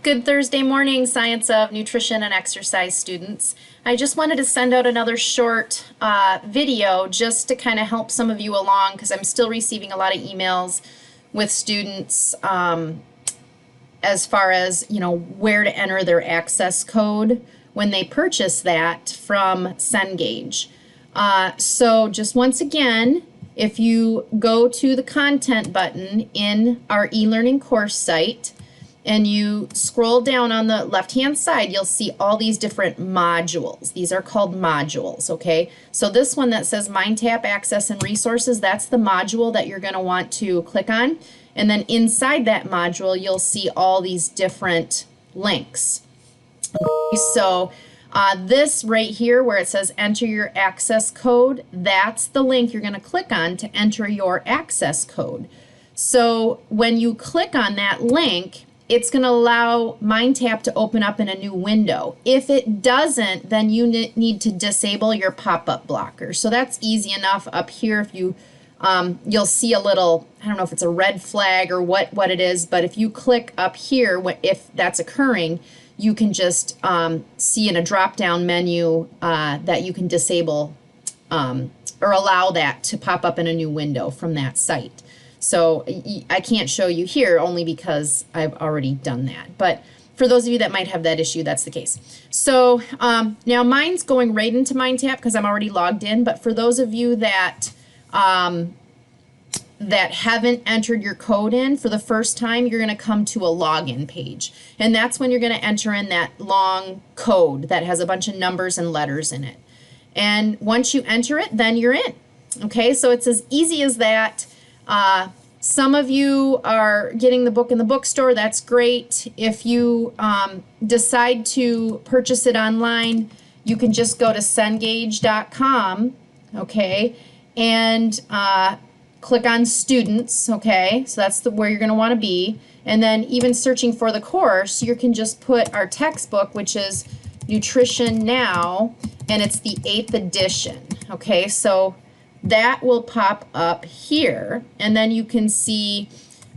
Good Thursday morning, Science of Nutrition and Exercise students. I just wanted to send out another short video just to kind of help some of you along because I'm still receiving a lot of emails with students as far as, where to enter their access code when they purchase that from Cengage. So just once again, if you go to the content button in our e-learning course site, and you scroll down on the left-hand side, you'll see all these different modules. These are called modules, okay? So this one that says Mindtap Access and Resources, that's the module that you're going to want to click on. And then inside that module, you'll see all these different links. Okay, so this right here where it says enter your access code, that's the link you're going to click on to enter your access code. So when you click on that link, it's going to allow Mindtap to open up in a new window. If it doesn't, then you need to disable your pop-up blocker. So that's easy enough up here. If you, you'll see a little, I don't know if it's a red flag or what it is, but if you click up here, if that's occurring, you can just see in a drop-down menu that you can disable or allow that to pop up in a new window from that site. So I can't show you here only because I've already done that. But for those of you that might have that issue, that's the case. So now mine's going right into Mindtap because I'm already logged in. But for those of you that that haven't entered your code in for the first time, you're going to come to a login page. And that's when you're going to enter in that long code that has a bunch of numbers and letters in it. And once you enter it, then you're in. Okay, so it's as easy as that. Some of you are getting the book in the bookstore. That's great. If you decide to purchase it online, you can just go to cengage.com, okay, and click on students, okay, so that's where you're going to want to be. And then even searching for the course, you can just put our textbook, which is Nutrition Now, and it's the 8th edition, okay, so that will pop up here, and then you can see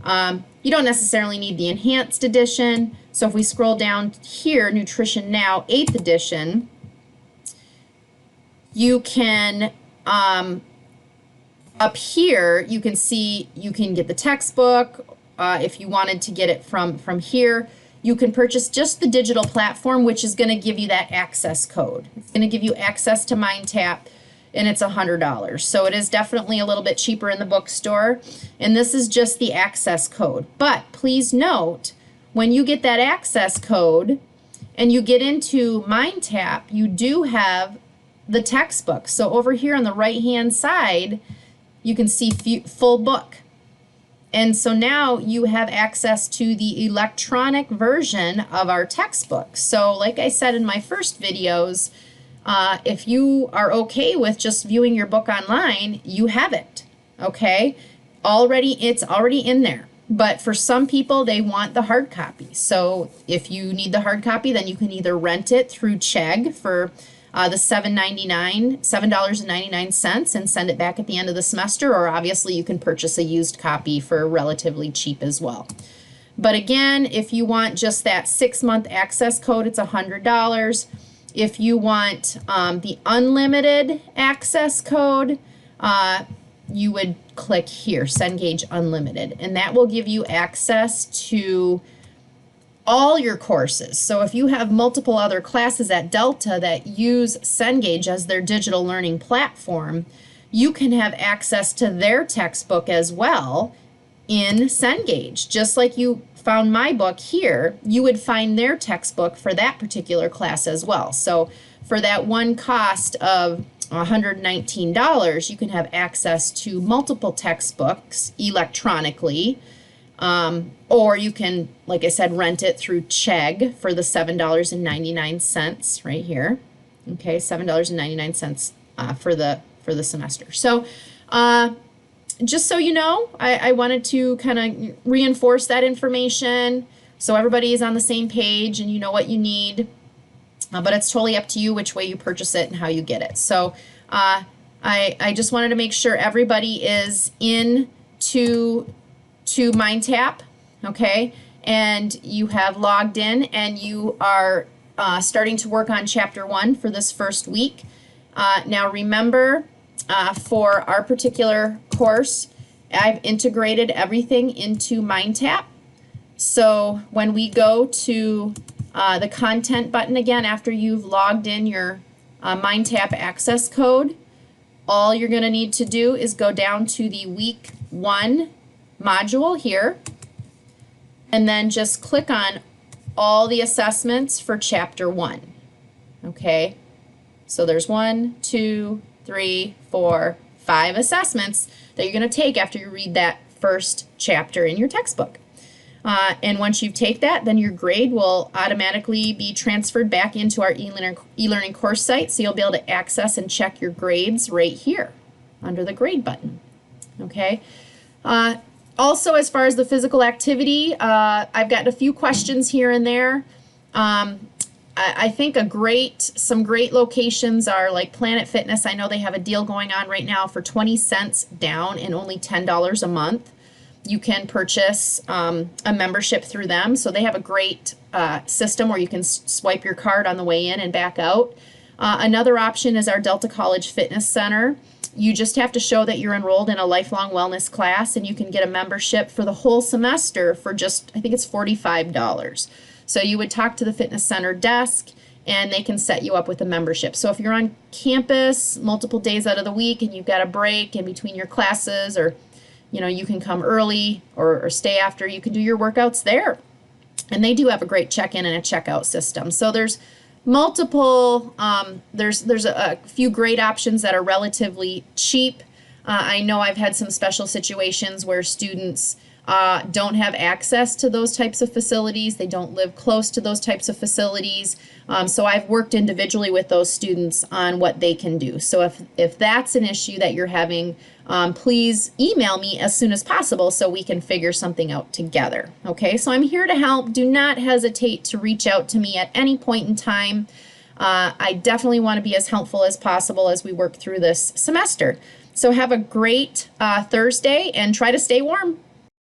you don't necessarily need the enhanced edition. So if we scroll down here, Nutrition Now 8th edition, you can up here you can see you can get the textbook. If you wanted to get it from here, you can purchase just the digital platform, which is going to give you that access code. It's going to give you access to Mindtap, and it's $100. So it is definitely a little bit cheaper in the bookstore. And this is just the access code. But please note, when you get that access code and you get into Mindtap, you do have the textbook. So over here on the right-hand side, you can see full book. And so now you have access to the electronic version of our textbook. So like I said in my first videos, if you are okay with just viewing your book online, you have it, okay? It's already in there. But for some people, they want the hard copy. So if you need the hard copy, then you can either rent it through Chegg for the $7.99 and send it back at the end of the semester, or obviously you can purchase a used copy for relatively cheap as well. But again, if you want just that 6-month access code, it's $100. If you want the unlimited access code, you would click here, Cengage Unlimited, and that will give you access to all your courses. So if you have multiple other classes at Delta that use Cengage as their digital learning platform, you can have access to their textbook as well in Cengage. Just like you found my book here, you would find their textbook for that particular class as well. So for that one cost of $119, you can have access to multiple textbooks electronically, or you can, like I said, rent it through Chegg for the $7.99 right here. Okay, $7.99 for the semester. So just so you know, I wanted to kind of reinforce that information so everybody is on the same page and you know what you need. But it's totally up to you which way you purchase it and how you get it. So I just wanted to make sure everybody is in to Mindtap, okay? and you have logged in and you are starting to work on Chapter 1 for this first week. Now remember, for our particular course, I've integrated everything into Mindtap. So when we go to the content button again after you've logged in your Mindtap access code, all you're going to need to do is go down to the week 1 module here and then just click on all the assessments for Chapter 1. Okay, so there's 1, 2, 3, 4, 5 assessments that you're going to take after you read that first chapter in your textbook. And once you take that, then your grade will automatically be transferred back into our e-learning course site, so you'll be able to access and check your grades right here under the grade button. Okay. Also, as far as the physical activity, I've got a few questions here and there. I think some great locations are like Planet Fitness. I know they have a deal going on right now for 20 cents down and only $10 a month. You can purchase a membership through them. So they have a great system where you can swipe your card on the way in and back out. Another option is our Delta College Fitness Center. You just have to show that you're enrolled in a lifelong wellness class, and you can get a membership for the whole semester for just, I think it's $45. So you would talk to the fitness center desk and they can set you up with a membership. So if you're on campus multiple days out of the week and you've got a break in between your classes, or you can come early or stay after, you can do your workouts there. And they do have a great check-in and a checkout system. So there's multiple, there's a few great options that are relatively cheap. I know I've had some special situations where students don't have access to those types of facilities. They don't live close to those types of facilities. So I've worked individually with those students on what they can do. So if that's an issue that you're having, please email me as soon as possible so we can figure something out together. Okay, so I'm here to help. Do not hesitate to reach out to me at any point in time. I definitely want to be as helpful as possible as we work through this semester. So have a great Thursday and try to stay warm.